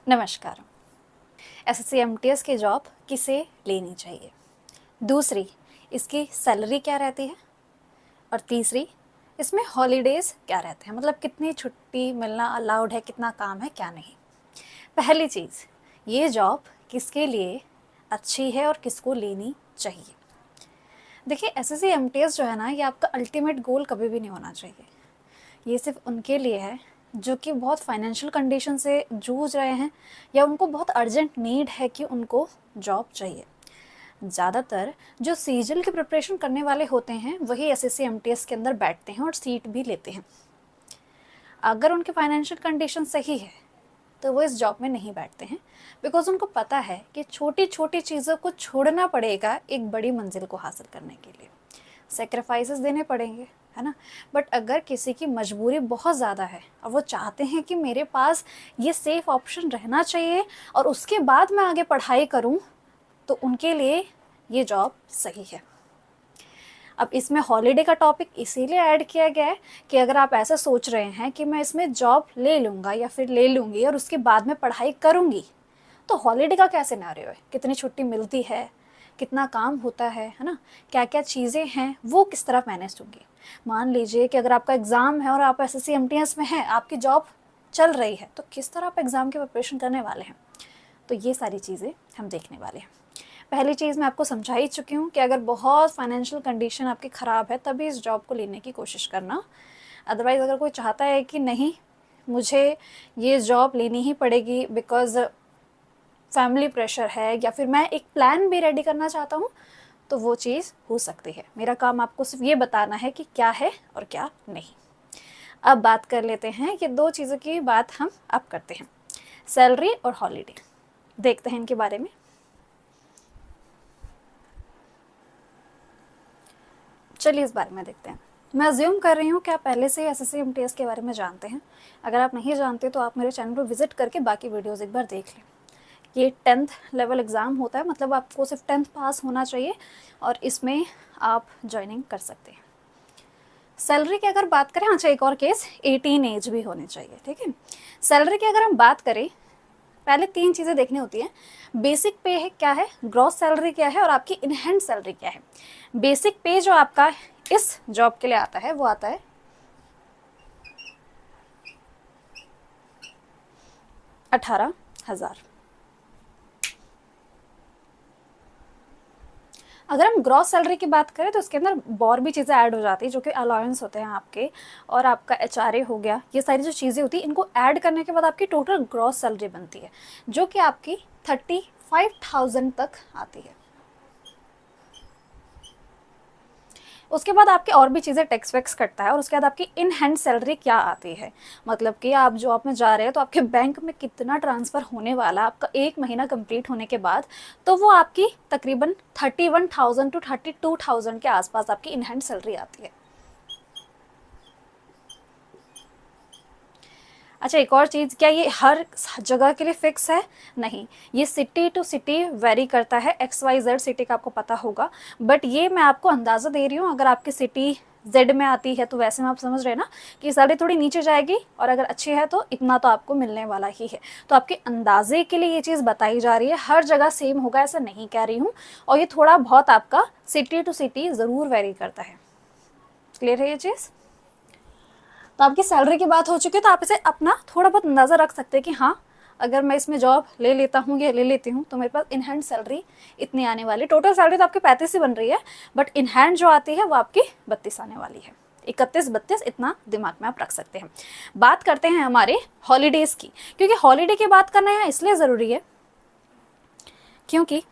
नमस्कार। SSC MTS की job किसे लेनी चाहिए? दूसरी, इसकी सैलरी क्या रहती है? और तीसरी, इसमें हॉलीडेज़ क्या रहते हैं, मतलब कितनी छुट्टी मिलना अलाउड है, कितना काम है, क्या नहीं। पहली चीज़, ये जॉब किसके लिए अच्छी है और किसको लेनी चाहिए? देखिए, एसएससी एमटीएस जो है ना, ये आपका अल्टीमेट गोल कभी भी नहीं होना चाहिए। ये सिर्फ उनके लिए है जो कि बहुत फाइनेंशियल कंडीशन से जूझ रहे हैं या उनको बहुत अर्जेंट नीड है कि उनको जॉब चाहिए। ज़्यादातर जो सीजल की प्रिपरेशन करने वाले होते हैं वही एसएससी एमटीएस के अंदर बैठते हैं और सीट भी लेते हैं। अगर उनकी फाइनेंशियल कंडीशन सही है तो वो इस जॉब में नहीं बैठते हैं, बिकॉज उनको पता है कि छोटी छोटी चीज़ों को छोड़ना पड़ेगा एक बड़ी मंजिल को हासिल करने के लिए। सेक्रीफाइसेस देने पड़ेंगे, है ना। बट अगर किसी की मजबूरी बहुत ज़्यादा है और वो चाहते हैं कि मेरे पास ये सेफ ऑप्शन रहना चाहिए और उसके बाद मैं आगे पढ़ाई करूं, तो उनके लिए ये जॉब सही है। अब इसमें हॉलीडे का टॉपिक इसीलिए ऐड किया गया है कि अगर आप ऐसा सोच रहे हैं कि मैं इसमें जॉब ले लूँगा या फिर ले लूँगी और उसके बाद में पढ़ाई करूँगी, तो हॉलीडे का क्या सिनेरियो है, कितनी छुट्टी मिलती है, कितना काम होता है ना, क्या क्या चीज़ें हैं, वो किस तरह मैनेज होंगी। मान लीजिए कि अगर आपका एग्ज़ाम है और आप एसएससी एमटीएस में हैं, आपकी जॉब चल रही है, तो किस तरह आप एग्ज़ाम की प्रिपरेशन करने वाले हैं। तो ये सारी चीज़ें हम देखने वाले हैं। पहली चीज़ मैं आपको समझा ही चुकी हूँ कि अगर बहुत फाइनेंशियल कंडीशन आपकी ख़राब है तभी इस जॉब को लेने की कोशिश करना। अदरवाइज़ अगर कोई चाहता है कि नहीं, मुझे ये जॉब लेनी ही पड़ेगी बिकॉज़ फैमिली प्रेशर है या फिर मैं एक प्लान भी रेडी करना चाहता हूँ, तो वो चीज़ हो सकती है। मेरा काम आपको सिर्फ ये बताना है कि क्या है और क्या नहीं। अब बात कर लेते हैं कि दो चीज़ों की बात हम अब करते हैं, सैलरी और हॉलीडे। देखते हैं इनके बारे में। चलिए इस बारे में देखते हैं। मैं अज्यूम कर रही हूँ कि आप पहले से ही एसएससी एमटीएस के बारे में जानते हैं। अगर आप नहीं जानते तो आप मेरे चैनल पर विजिट करके बाकी वीडियोज़ एक बार देख लें। ये 10th लेवल एग्ज़ाम होता है, मतलब आपको सिर्फ 10th पास होना चाहिए और इसमें आप ज्वाइनिंग कर सकते हैं। सैलरी की अगर बात करें, अच्छा एक और केस, 18 एज भी होनी चाहिए, ठीक है। सैलरी की अगर हम बात करें, पहले तीन चीज़ें देखनी होती हैं। बेसिक पे है क्या है, ग्रॉस सैलरी क्या है और आपकी इन हैंड सैलरी क्या है। बेसिक पे जो आपका इस जॉब के लिए आता है वो आता है 18,000। अगर हम ग्रॉस सैलरी की बात करें तो उसके अंदर और भी चीज़ें ऐड हो जाती है, जो कि अलाउंस होते हैं आपके और आपका एचआरए हो गया, ये सारी जो चीज़ें होती हैं इनको ऐड करने के बाद आपकी टोटल ग्रॉस सैलरी बनती है, जो कि आपकी 35,000 तक आती है। उसके बाद आपके और भी चीज़ें टैक्स वैक्स कटता है और उसके बाद आपकी इन हैंड सैलरी क्या आती है, मतलब कि आप जॉब में जा रहे हैं तो आपके बैंक में कितना ट्रांसफ़र होने वाला आपका एक महीना कंप्लीट होने के बाद, तो वो आपकी तकरीबन 31,000 टू 32,000 के आसपास आपकी इन हैंड सैलरी आती है। अच्छा एक और चीज़, क्या ये हर जगह के लिए फिक्स है? नहीं, ये सिटी टू सिटी वेरी करता है। XYZ सिटी का आपको पता होगा, बट ये मैं आपको अंदाज़ा दे रही हूँ। अगर आपकी सिटी Z में आती है तो वैसे में आप समझ रहे हैं ना कि सैलरी थोड़ी नीचे जाएगी, और अगर अच्छी है तो इतना तो आपको मिलने वाला ही है। तो आपके अंदाजे के लिए ये चीज़ बताई जा रही है, हर जगह सेम होगा ऐसा नहीं कह रही हूँ, और ये थोड़ा बहुत आपका सिटी टू सिटी ज़रूर वेरी करता है। क्लियर है ये चीज़? तो आपकी सैलरी की बात हो चुकी है, तो आप इसे अपना थोड़ा बहुत अंदाज़ा रख सकते हैं कि हाँ, अगर मैं इसमें जॉब ले लेता हूँ या ले लेती हूँ तो मेरे पास इन हैंड सैलरी इतनी आने वाली। टोटल सैलरी तो आपकी 35 ही बन रही है, बट इन हैंड जो आती है वो आपकी 32 आने वाली है। 31-32 इतना दिमाग में आप रख सकते हैं। बात करते हैं हमारे हॉलीडेज़ की, क्योंकि हॉलीडे की बात करना यहाँ इसलिए ज़रूरी है क्योंकि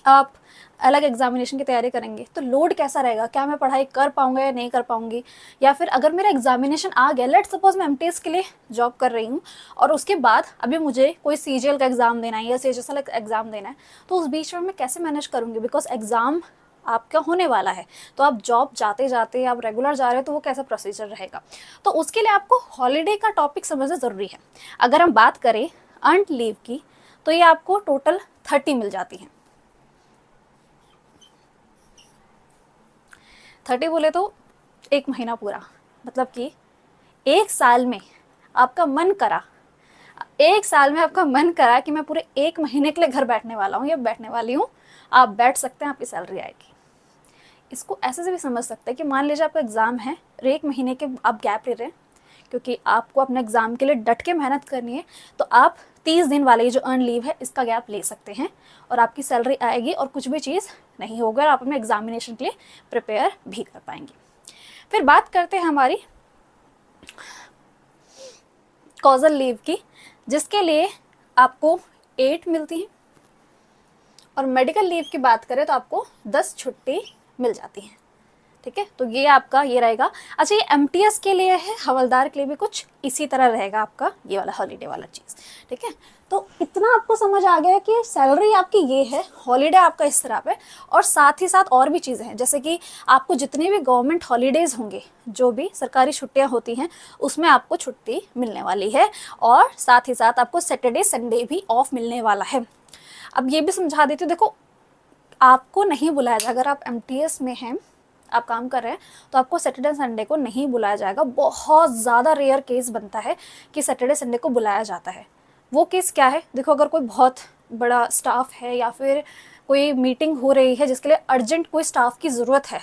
आप अलग एग्जामिनेशन की तैयारी करेंगे तो लोड कैसा रहेगा, क्या मैं पढ़ाई कर पाऊंगा या नहीं कर पाऊंगी, या फिर अगर मेरा एग्जामिनेशन आ गया, लेट सपोज मैं एमटीएस के लिए जॉब कर रही हूँ और उसके बाद अभी मुझे कोई सीजीएल का एग्ज़ाम देना है या सीएचएसएल का एग्ज़ाम देना है, तो उस बीच में मैं कैसे मैनेज करूँगी, बिकॉज एग्ज़ाम आपका होने वाला है। तो आप जॉब जाते जाते आप रेगुलर जा रहे हो तो वो कैसा प्रोसीजर रहेगा, तो उसके लिए आपको हॉलीडे का टॉपिक समझना ज़रूरी है। अगर हम बात करें अर्न्ड लीव की, तो ये आपको टोटल 30 मिल जाती हैं। 30 बोले तो एक महीना पूरा, मतलब कि एक साल में आपका मन करा एक साल में आपका मन करा कि मैं पूरे 1 महीने के लिए घर बैठने वाला हूँ या बैठने वाली हूँ, आप बैठ सकते हैं, आपकी सैलरी आएगी। इसको ऐसे से भी समझ सकते हैं कि मान लीजिए आपका एग्ज़ाम है और 1 महीने के आप गैप ले रहे हैं क्योंकि आपको अपने एग्ज़ाम के लिए डट के मेहनत करनी है, तो आप 30 दिन वाले जो अर्न लीव है इसका गैप ले सकते हैं और आपकी सैलरी आएगी और कुछ भी चीज़ नहीं होगा और आप अपने एग्जामिनेशन के लिए प्रिपेयर भी कर पाएंगे। फिर बात करते हैं हमारी कॉजल लीव की, जिसके लिए आपको 8 मिलती है, और मेडिकल लीव की बात करें तो आपको 10 छुट्टी मिल जाती है। ठीक है, तो ये आपका ये रहेगा। अच्छा, ये एमटीएस के लिए है, हवलदार के लिए भी कुछ इसी तरह रहेगा आपका ये वाला हॉलीडे वाला चीज़। ठीक है, तो इतना आपको समझ आ गया कि सैलरी आपकी ये है, हॉलीडे आपका इस तरह पे, और साथ ही साथ और भी चीज़ें हैं, जैसे कि आपको जितने भी गवर्नमेंट हॉलीडेज़ होंगे, जो भी सरकारी छुट्टियाँ होती हैं, उसमें आपको छुट्टी मिलने वाली है, और साथ ही साथ आपको सैटरडे संडे भी ऑफ मिलने वाला है। अब ये भी समझा देती हूँ, देखो आपको नहीं बुलाया जाएगा, अगर आप एमटीएस में हैं, आप काम कर रहे हैं, तो आपको सैटरडे संडे को नहीं बुलाया जाएगा। बहुत ज़्यादा रेयर केस बनता है कि सैटरडे संडे को बुलाया जाता है। वो केस क्या है, देखो अगर कोई बहुत बड़ा स्टाफ है या फिर कोई मीटिंग हो रही है जिसके लिए अर्जेंट कोई स्टाफ की ज़रूरत है,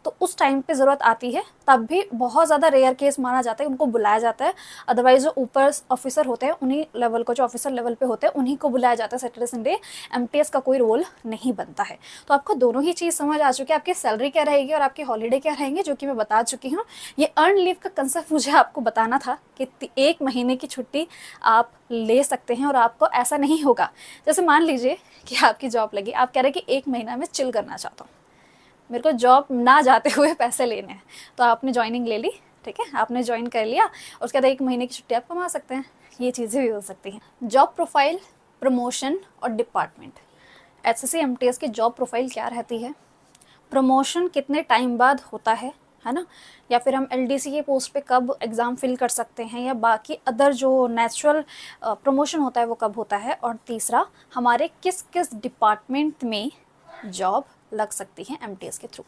तो उस टाइम पे ज़रूरत आती है, तब भी बहुत ज़्यादा रेयर केस माना जाता है, उनको बुलाया जाता है। अदरवाइज जो ऊपर ऑफिसर होते हैं, उन्हीं लेवल को, जो ऑफिसर लेवल पे होते हैं, उन्हीं को बुलाया जाता है सैटरडे संडे। एमटीएस का कोई रोल नहीं बनता है। तो आपको दोनों ही चीज़ समझ आ चुकी है, आपकी सैलरी क्या रहेगी और आपके हॉलीडे क्या रहेंगे, जो कि मैं बता चुकी हूँ। ये अर्न लीव का कंसेप्ट मुझे आपको बताना था कि 1 महीने की छुट्टी आप ले सकते हैं, और आपको ऐसा नहीं होगा। जैसे मान लीजिए कि आपकी जॉब लगी, आप कह रहे हैं कि 1 महीना में चिल करना चाहता हूँ, मेरे को जॉब ना जाते हुए पैसे लेने हैं, तो आपने ज्वाइनिंग ले ली, ठीक है, आपने ज्वाइन कर लिया, और उसके बाद 1 महीने की छुट्टी आप कमा सकते हैं। ये चीज़ें भी हो सकती हैं। जॉब प्रोफाइल, प्रमोशन और डिपार्टमेंट। एसएससी एमटीएस की जॉब प्रोफाइल क्या रहती है, प्रमोशन कितने टाइम बाद होता है ना, या फिर हम एलडीसी के पोस्ट पे कब एग्ज़ाम फिल कर सकते हैं, या बाकी अदर जो नेचुरल प्रमोशन होता है वो कब होता है, और तीसरा हमारे किस किस डिपार्टमेंट में जॉब लग सकती है एमटीएस के थ्रू,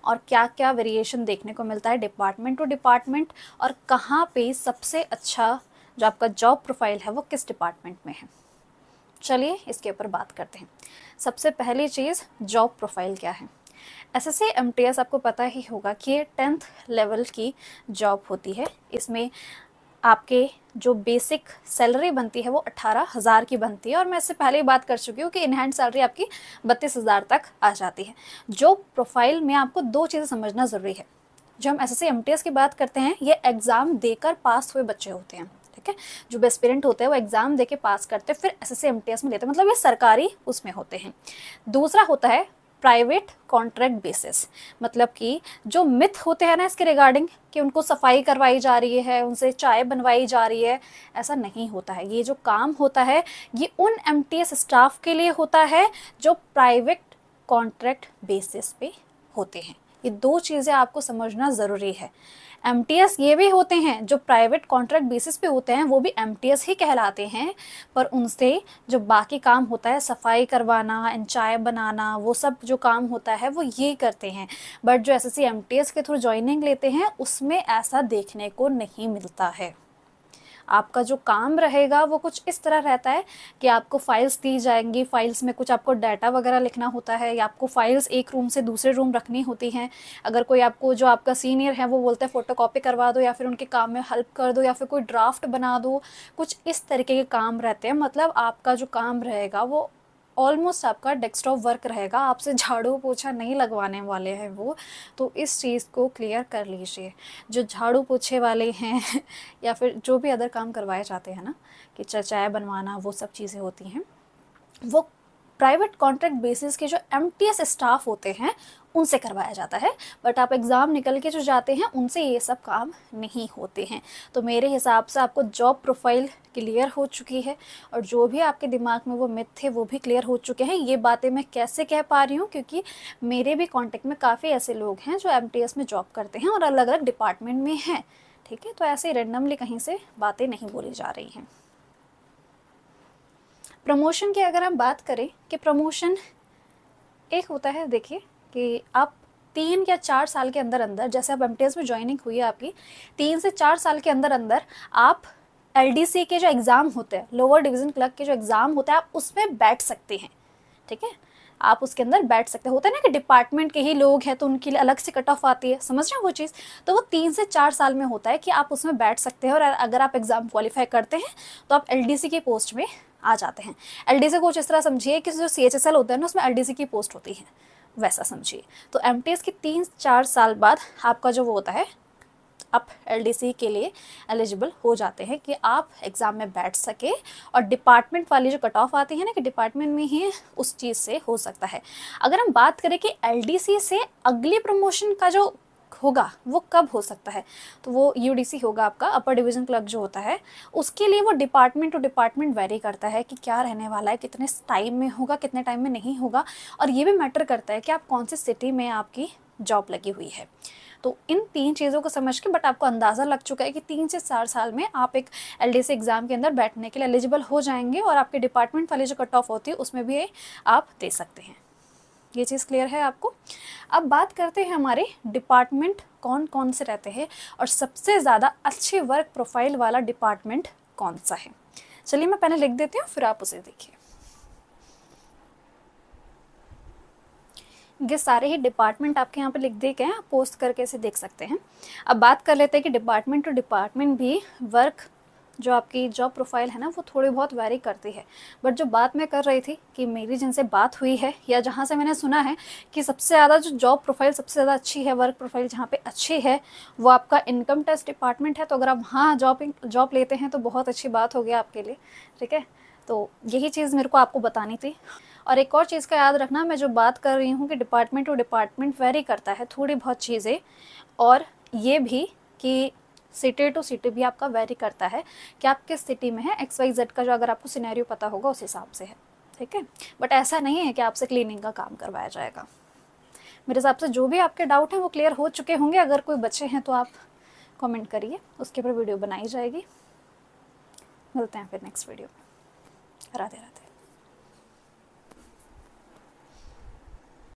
और क्या क्या वेरिएशन देखने को मिलता है डिपार्टमेंट टू डिपार्टमेंट, और कहाँ पे सबसे अच्छा जो आपका जॉब प्रोफाइल है वो किस डिपार्टमेंट में है। चलिए इसके ऊपर बात करते हैं। सबसे पहली चीज़, जॉब प्रोफाइल क्या है। एसएससी एमटीएस आपको पता ही होगा कि ये 10th लेवल की जॉब होती है। इसमें आपके जो बेसिक सैलरी बनती है वो 18,000 की बनती है, और मैं इससे पहले ही बात कर चुकी हूँ कि इन हैंड सैलरी आपकी 32,000 तक आ जाती है। जो प्रोफाइल में आपको 2 चीज़ें समझना ज़रूरी है। जो हम एसएससी एमटीएस की बात करते हैं, ये एग्ज़ाम देकर पास हुए बच्चे होते हैं, ठीक है। जो एस्पिरेंट होते हैं वो एग्ज़ाम देके पास करते हैं, फिर एसएससी एमटीएस में लेते हैं, मतलब ये सरकारी उसमें होते हैं। दूसरा होता है प्राइवेट कॉन्ट्रैक्ट बेसिस, मतलब कि जो मिथ होते हैं ना इसके रिगार्डिंग, कि उनको सफाई करवाई जा रही है, उनसे चाय बनवाई जा रही है, ऐसा नहीं होता है। ये जो काम होता है ये उन एमटीएस स्टाफ के लिए होता है जो प्राइवेट कॉन्ट्रैक्ट बेसिस पे होते हैं। ये 2 चीज़ें आपको समझना ज़रूरी है। एमटीएस ये भी होते हैं जो प्राइवेट कॉन्ट्रैक्ट बेसिस पे होते हैं, वो भी एमटीएस ही कहलाते हैं, पर उनसे जो बाकी काम होता है, सफाई करवाना, चाय बनाना, वो सब जो काम होता है वो ये करते हैं। बट जो एसएससी एमटीएस के थ्रू ज्वाइनिंग लेते हैं उसमें ऐसा देखने को नहीं मिलता है। आपका जो काम रहेगा वो कुछ इस तरह रहता है कि आपको फाइल्स दी जाएंगी, फाइल्स में कुछ आपको डाटा वगैरह लिखना होता है, या आपको फाइल्स एक रूम से दूसरे रूम रखनी होती हैं। अगर कोई आपको, जो आपका सीनियर है वो बोलते हैं फ़ोटोकॉपी करवा दो, या फिर उनके काम में हेल्प कर दो, या फिर कोई ड्राफ्ट बना दो, कुछ इस तरीके के काम रहते हैं। मतलब आपका जो काम रहेगा वो ऑलमोस्ट आपका डेस्कटॉप वर्क रहेगा, आपसे झाड़ू पोछा नहीं लगवाने वाले हैं वो। तो इस चीज़ को क्लियर कर लीजिए। जो झाड़ू पोछे वाले हैं या फिर जो भी अदर काम करवाए जाते हैं ना, कि चाय बनवाना, वो सब चीज़ें होती हैं, वो प्राइवेट कॉन्ट्रैक्ट बेसिस के जो एमटीएस स्टाफ होते हैं उनसे करवाया जाता है। बट आप एग्ज़ाम निकल के जो जाते हैं उनसे ये सब काम नहीं होते हैं। तो मेरे हिसाब से आपको जॉब प्रोफाइल क्लियर हो चुकी है, और जो भी आपके दिमाग में वो मिथ थे वो भी क्लियर हो चुके हैं। ये बातें मैं कैसे कह पा रही हूँ, क्योंकि मेरे भी कॉन्टेक्ट में काफ़ी ऐसे लोग हैं जो एमटीएस में जॉब करते हैं और अलग अलग डिपार्टमेंट में हैं, ठीक है। तो ऐसे रैंडमली कहीं से बातें नहीं बोली जा रही हैं। प्रमोशन की अगर हम बात करें कि प्रमोशन एक होता है, देखिए कि आप 3 या 4 साल के अंदर अंदर, जैसे अब एमटीएस में ज्वाइनिंग हुई है आपकी, 3 से 4 साल के अंदर अंदर आप LDC के जो एग्ज़ाम होते हैं, लोअर डिवीज़न क्लर्क के जो एग्ज़ाम होते हैं, आप उसमें बैठ सकते हैं, ठीक है, आप उसके अंदर बैठ सकते हैं। होता है ना कि डिपार्टमेंट के ही लोग हैं तो उनके लिए अलग से कट ऑफ आती है, समझ रहे हैं वो चीज़। तो वो 3 से 4 साल में होता है कि आप उसमें बैठ सकते हैं, और अगर आप एग्ज़ाम क्वालिफाई करते हैं तो आप LDC की पोस्ट में आ जाते हैं। LDC को इस तरह समझिए कि जो CHSL होता है ना, उसमें LDC की पोस्ट होती है, वैसा समझिए। तो MTS के 3-4 साल बाद आपका जो वो होता है, आप LDC के लिए एलिजिबल हो जाते हैं कि आप एग्ज़ाम में बैठ सके, और डिपार्टमेंट वाली जो कट ऑफ आती है ना कि डिपार्टमेंट में ही उस चीज़ से हो सकता है। अगर हम बात करें कि LDC से अगली प्रमोशन का जो होगा वो कब हो सकता है, तो वो UDC होगा आपका, अपर डिवीज़न क्लर्क जो होता है। उसके लिए वो डिपार्टमेंट टू डिपार्टमेंट वेरी करता है कि क्या रहने वाला है, कितने टाइम में होगा, कितने टाइम में नहीं होगा, और ये भी मैटर करता है कि आप कौन सी सिटी में आपकी जॉब लगी हुई है। तो इन 3 चीज़ों को समझ के, बट आपको अंदाज़ा लग चुका है कि 3 से 4 साल में आप एक LDC एग्ज़ाम के अंदर बैठने के लिए एलिजिबल हो जाएंगे, और आपके डिपार्टमेंट वाली जो कट ऑफ होती है उसमें भी आप दे सकते हैं। ये चीज़ क्लियर है आपको। अब बात करते हैं हमारे डिपार्टमेंट कौन कौन से रहते हैं, और सबसे ज़्यादा अच्छे वर्क प्रोफाइल वाला डिपार्टमेंट कौन सा है। चलिए मैं पहले लिख देती हूँ, फिर आप उसे देखिए। ये सारे ही डिपार्टमेंट आपके यहाँ पे लिख दिए गए हैं, आप पोस्ट करके इसे देख सकते हैं। अब बात कर लेते हैं कि डिपार्टमेंट टू डिपार्टमेंट भी वर्क जो आपकी जॉब प्रोफाइल है ना वो थोड़ी बहुत वैरी करती है। बट जो बात मैं कर रही थी कि मेरी जिनसे बात हुई है, या जहाँ से मैंने सुना है कि सबसे ज़्यादा जो जॉब प्रोफाइल सबसे ज़्यादा अच्छी है, वर्क प्रोफाइल जहाँ पे अच्छी है, वो आपका इनकम टैक्स डिपार्टमेंट है। तो अगर आप वहाँ जॉब लेते हैं तो बहुत अच्छी बात होगी आपके लिए, ठीक है। तो यही चीज़ मेरे को आपको बतानी थी। और एक और चीज़ का याद रखना, मैं जो बात कर रही हूँ कि डिपार्टमेंट टू डिपार्टमेंट वेरी करता है थोड़ी बहुत चीज़ें, और ये भी कि सिटी टू सिटी भी आपका वेरी करता है कि आप किस सिटी में है। XYZ का जो अगर आपको सिनेरियो पता होगा उस हिसाब से है, ठीक है। बट ऐसा नहीं है कि आपसे क्लीनिंग का काम करवाया जाएगा। मेरे हिसाब से जो भी आपके डाउट हैं वो क्लियर हो चुके होंगे। अगर कोई बचे हैं तो आप कमेंट करिए, उसके ऊपर वीडियो बनाई जाएगी। मिलते हैं फिर नेक्स्ट वीडियो में। राधे राधे।